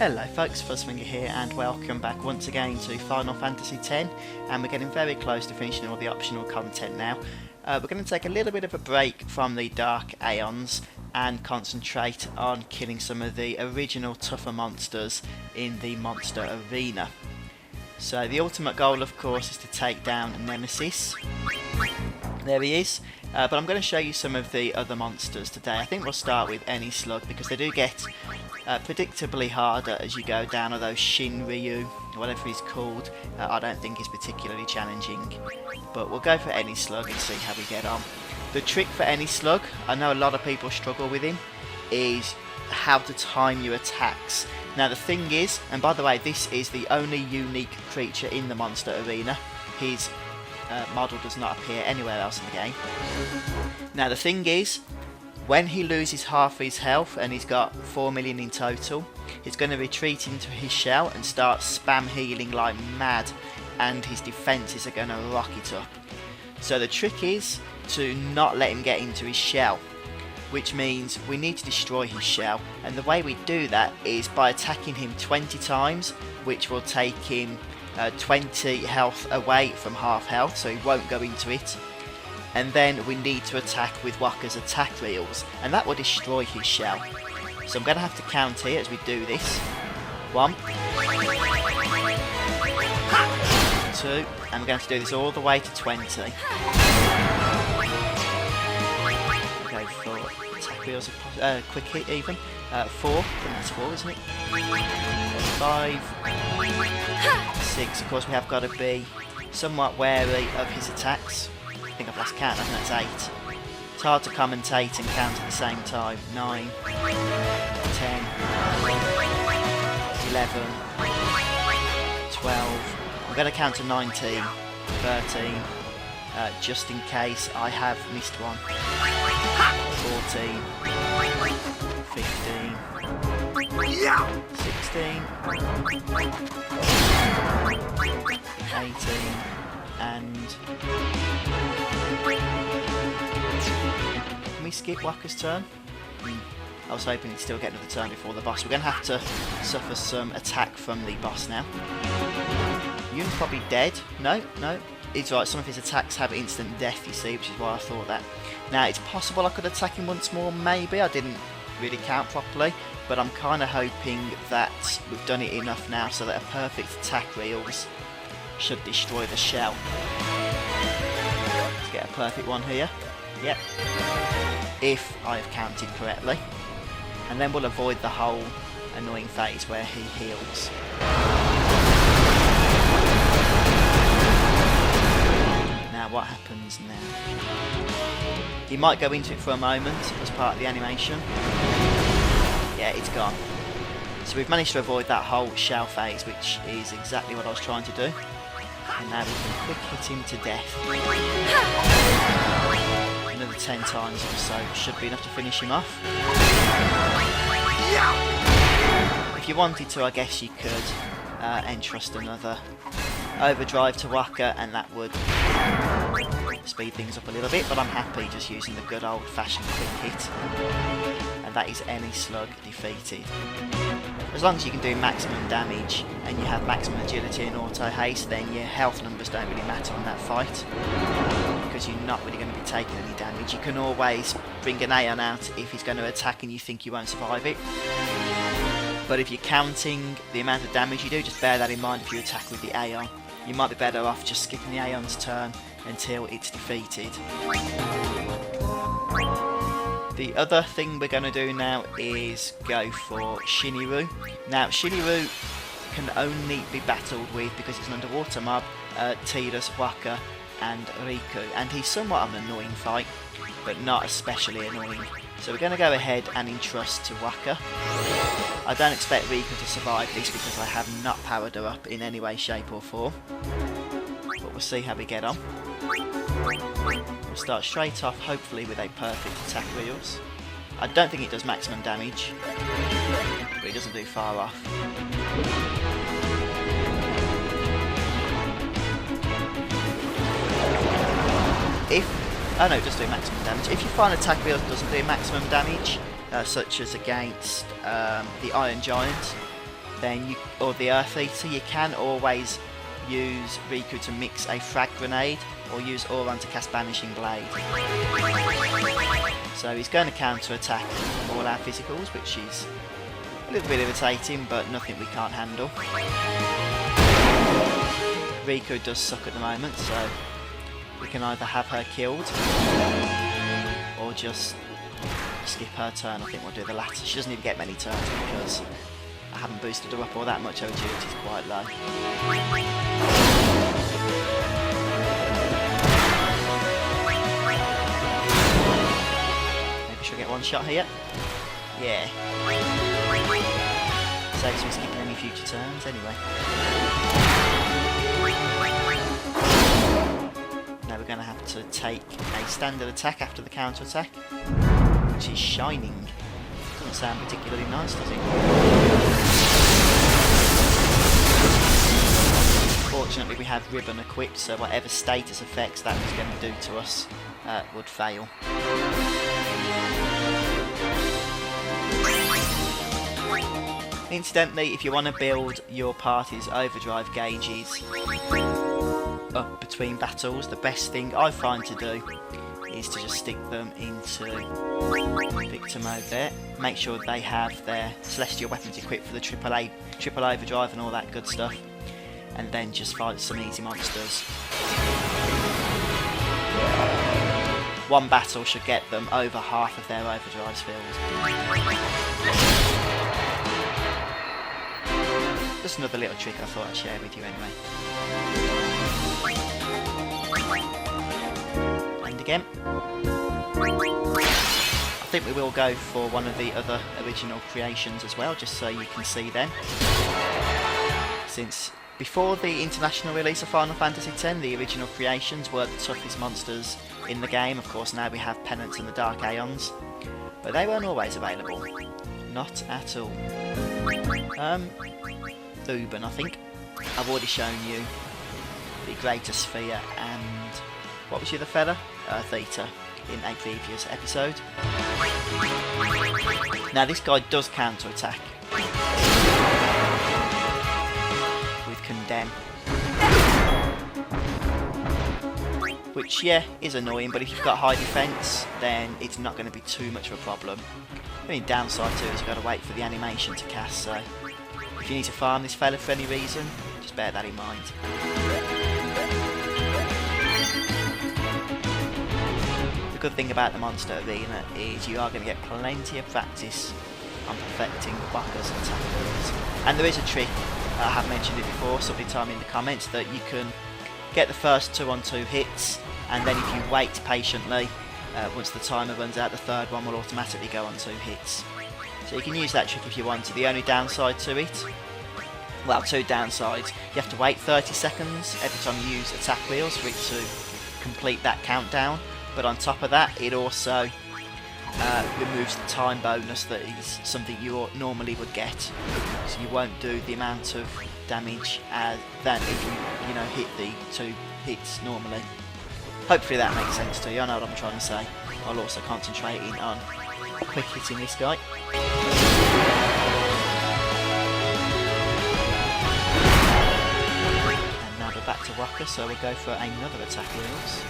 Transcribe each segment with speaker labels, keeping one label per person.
Speaker 1: Hello folks, Fuzzfinger here and welcome back once again to Final Fantasy X, and we're getting very close to finishing all the optional content now. We're going to take a little bit of a break from the Dark Aeons and concentrate on killing some of the original tougher monsters in the monster arena. So the ultimate goal of course is to take down Nemesis. There he is. But I'm going to show you some of the other monsters today. I think we'll start with Any Slug because they do get predictably harder as you go down, although Shinryu, whatever he's called, I don't think is particularly challenging. But we'll go for Any Slug and see how we get on. The trick for Any Slug, I know a lot of people struggle with him, is how to time your attacks. Now the thing is, and by the way this is the only unique creature in the monster arena, his model does not appear anywhere else in the game. Now the thing is, when he loses half his health and he's got 4 million in total, he's going to retreat into his shell and start spam healing like mad, and his defences are going to rocket up. So the trick is to not let him get into his shell, which means we need to destroy his shell, and the way we do that is by attacking him 20 times, which will take him 20 health away from half health, so he won't go into it. And then we need to attack with Wakka's attack reels, and that will destroy his shell. So I'm going to have to count here as we do this. 1, 2, and we're going to do this all the way to 20. Go for attack reels, quick hit even. 4, I think that's 4 isn't it? 5, 6, of course we have got to be somewhat wary of his attacks. I think I've lost count, I think that's 8. It's hard to commentate and count at the same time. 9, 10, 11, 12, I'm going to count to 19, 13, just in case I have missed one. 14, 15, 16, 18, and can we skip Wakka's turn? I was hoping he'd still get another turn before the boss. We're going to have to suffer some attack from the boss now. Yun's probably dead. No, he's right, some of his attacks have instant death, you see, which is why I thought that. Now it's possible I could attack him once more, maybe. I didn't really count properly, but I'm kind of hoping that we've done it enough now so that a perfect attack reels should destroy the shell. Let's get a perfect one here. Yep. If I have counted correctly. And then we'll avoid the whole annoying phase where he heals. Now what happens now? He might go into it for a moment as part of the animation. Yeah, it's gone. So we've managed to avoid that whole shell phase, which is exactly what I was trying to do. And now we can quick hit him to death. Another 10 times or so should be enough to finish him off. If you wanted to, I guess you could entrust another overdrive to Wakka, and that would speed things up a little bit, but I'm happy just using the good old fashioned quick hit. And that is Any Slug defeated. As long as you can do maximum damage and you have maximum agility and auto haste, then your health numbers don't really matter on that fight, because you're not really going to be taking any damage. You can always bring an Aeon out if he's going to attack and you think you won't survive it. But if you're counting the amount of damage you do, just bear that in mind if you attack with the Aeon. You might be better off just skipping the Aeon's turn until it's defeated. The other thing we're going to do now is go for Shinryu. Now Shinryu can only be battled with, because it's an underwater mob, Tidus, Wakka and Riku, and he's somewhat of an annoying fight, but not especially annoying. So we're going to go ahead and entrust to Wakka. I don't expect Riku to survive this because I have not powered her up in any way, shape or form. But we'll see how we get on. We'll start straight off, hopefully with a perfect attack reels. I don't think it does maximum damage, but it doesn't do far off. Oh no, it does do maximum damage. If you find attack reels doesn't do maximum damage, such as against the Iron Giant, then or the Earth Eater, you can always use Riku to mix a frag grenade or use Auron to cast Banishing Blade. So he's going to counter attack all our physicals, which is a little bit irritating, but nothing we can't handle. Riku does suck at the moment, so we can either have her killed or just skip her turn. I think we'll do the latter. She doesn't even get many turns because I haven't boosted her up all that much. Her agility is quite low. Maybe she'll get one shot here. Yeah. Saves me skipping any future turns anyway. Now we're going to have to take a standard attack after the counter attack, which is Shining. Doesn't sound particularly nice, does it? Fortunately we have Ribbon equipped, so whatever status effects that was going to do to us would fail. Incidentally, if you want to build your party's overdrive gauges up between battles, the best thing I find to do is to just stick them into Victor mode there. Make sure they have their celestial weapons equipped for the triple overdrive and all that good stuff, and then just fight some easy monsters. One battle should get them over half of their overdrives filled. Just another little trick I thought I'd share with you anyway. And again. I think we will go for one of the other original creations as well, just so you can see them. Since before the international release of Final Fantasy X, the original creations were the toughest monsters in the game. Of course, now we have Penance and the Dark Aeons, but they weren't always available. Not at all. Thuban, I think. I've already shown you the Greater Sphere and what was the other fella? Theta in a previous episode. Now this guy does counter attack with Condemn, which yeah is annoying, but if you've got high defense then it's not going to be too much of a problem. The only downside to it is you've got to wait for the animation to cast, so if you need to farm this fella for any reason, just bear that in mind. The good thing about the Monster Arena is you are going to get plenty of practice on perfecting blockers and attackers. And there is a trick, I have mentioned it before, somebody told me in the comments, that you can get the first 2-on-2 hits, and then if you wait patiently, once the timer runs out, the third one will automatically go on 2 hits. So you can use that trick if you want to. The only downside to it, well, 2 downsides. You have to wait 30 seconds every time you use attack wheels for it to complete that countdown. But on top of that, it also removes the time bonus that is something you normally would get. So you won't do the amount of damage than if you hit the 2 hits normally. Hopefully that makes sense to you. I know what I'm trying to say. I'll also concentrating on quick hitting this guy. And now we're back to Rocker, so we'll go for another attack wheels.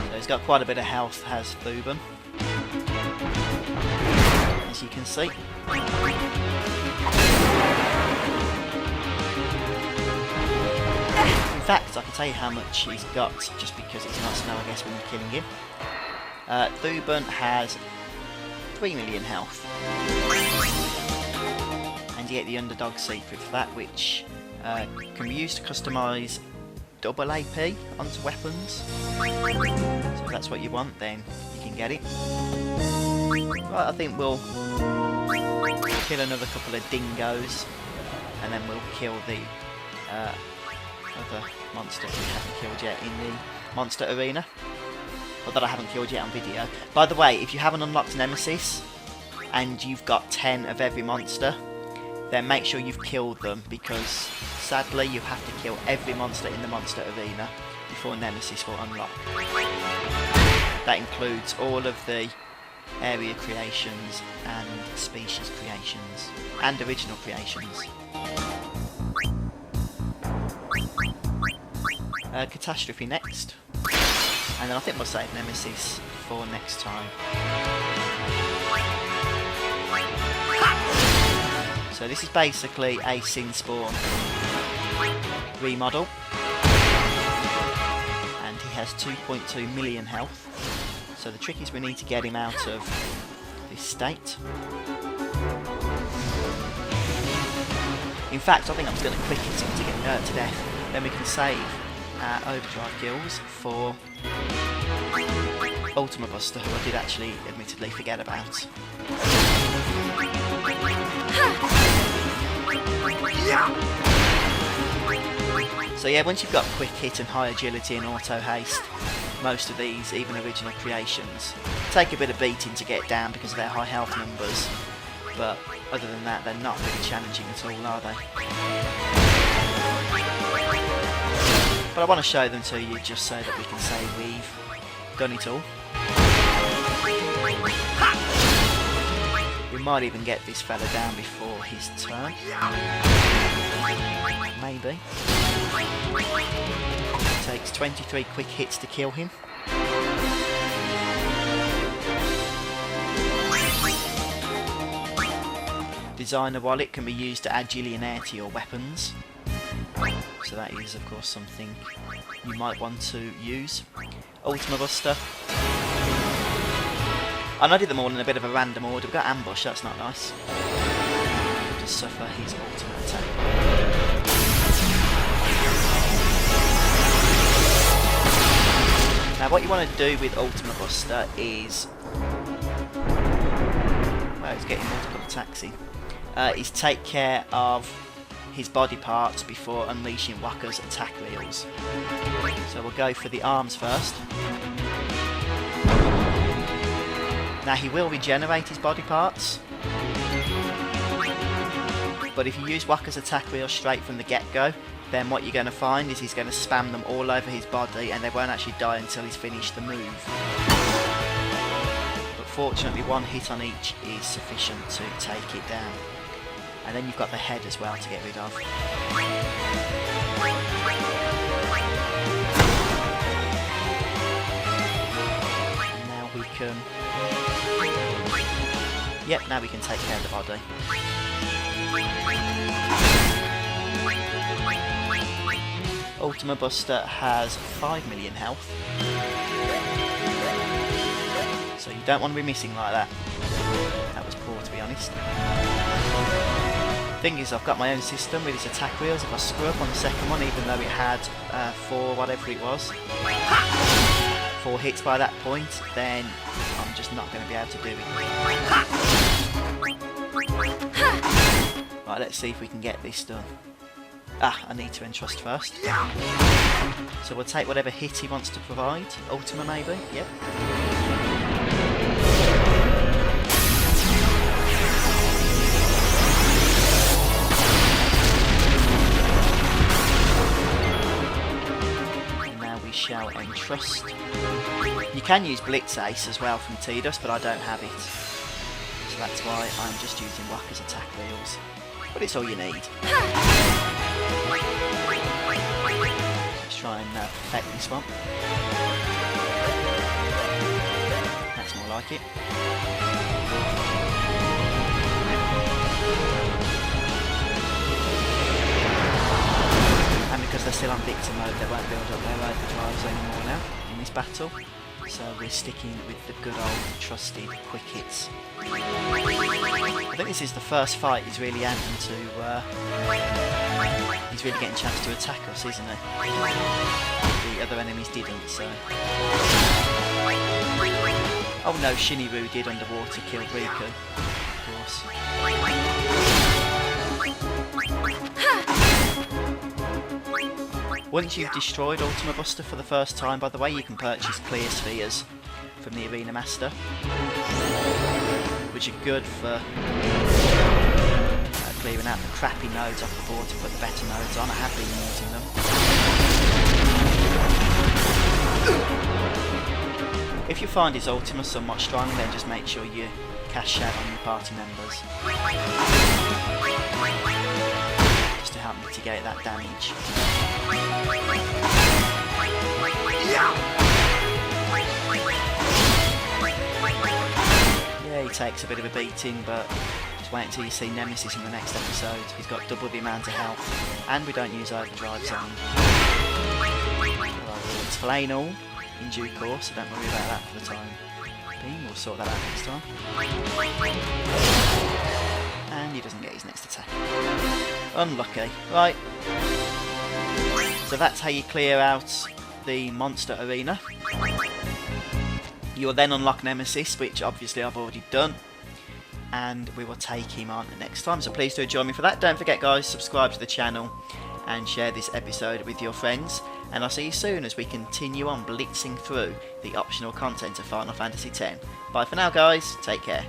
Speaker 1: So he's got quite a bit of health, has Thuban, as you can see. In fact, I can tell you how much he's got just because it's nice to know, I guess, when you're killing him. Thuban has 3 million health. And you get the Underdog Secret for that, which can be used to customise double AP onto weapons. So if that's what you want, then you can get it. Right, I think we'll kill another couple of dingoes, and then we'll kill the other monster we haven't killed yet in the Monster Arena, or that I haven't killed yet on video. By the way, if you haven't unlocked Nemesis and you've got 10 of every monster, then make sure you've killed them, because sadly you have to kill every monster in the monster arena before Nemesis will unlock. That includes all of the area creations and species creations and original creations. Catastrophe next, and then I think we'll save Nemesis for next time. So this is basically a Sin Spawn remodel, and he has 2.2 million health. So the trick is we need to get him out of this state. In fact, I think I'm just going to quick hit him to get hurt to death. Then we can save our overdrive kills for Ultima Buster, who I did actually admittedly forget about. So yeah, once you've got quick hit and high agility and auto haste, most of these, even original creations, take a bit of beating to get down because of their high health numbers, but other than that they're not really challenging at all, are they? But I want to show them to you just so that we can say we've done it all. We might even get this fella down before his turn. Maybe. It takes 23 quick hits to kill him. Designer Wallet can be used to add Gillionaire to your weapons. So that is of course something you might want to use. Ultima Buster. And I did them all in a bit of a random order. We've got Ambush, that's not nice. To suffer his ultimate attack. Now what you want to do with Ultima Buster is... well, he's getting multiple attacks in. Is take care of his body parts before unleashing Wakka's attack reels. So we'll go for the arms first. Now he will regenerate his body parts, but if you use Wakka's attack reel straight from the get-go, then what you're going to find is he's going to spam them all over his body and they won't actually die until he's finished the move. But fortunately one hit on each is sufficient to take it down. And then you've got the head as well to get rid of. And now we can... yep, now we can take care of the body. Ultima Buster has 5 million health. So you don't want to be missing like that. That was poor, to be honest. Thing is, I've got my own system with its attack wheels. If I screw up on the second one, even though it had 4 whatever it was, 4 hits by that point, then I'm just not going to be able to do it. Right, let's see if we can get this done. Ah, I need to entrust first. So we'll take whatever hit he wants to provide. Ultima maybe, yep. Shall entrust. You can use Blitz Ace as well from Tidus, but I don't have it. So that's why I'm just using Wakka's attack wheels. But it's all you need. Let's try and perfect this one. That's more like it. And because they're still on victim mode, they won't build up their overdrives anymore now in this battle. So we're sticking with the good old trusted quick hits. I think this is the first fight he's really aiming to... he's really getting a chance to attack us, isn't he? The other enemies didn't, so... oh no, Shinryu did underwater kill Riku, of course. Once you've destroyed Ultima Buster for the first time, by the way, you can purchase clear spheres from the Arena Master, which are good for clearing out the crappy nodes off the board to put the better nodes on. I have been using them. If you find his Ultima somewhat strong, then just make sure you cast out on your party members, just to help mitigate that damage. Yeah, he takes a bit of a beating, but just wait until you see Nemesis in the next episode. He's got double the amount of health, and we don't use overdrive zone. Well, we'll explain all in due course, so don't worry about that for the time being. We'll sort that out next time. And he doesn't get his next attack. Unlucky. Right. So that's how you clear out the monster arena. You will then unlock Nemesis, which obviously I've already done, and we will take him on next time. So please do join me for that. Don't forget, guys, subscribe to the channel and share this episode with your friends. And I'll see you soon as we continue on blitzing through the optional content of Final Fantasy X. Bye for now, guys. Take care.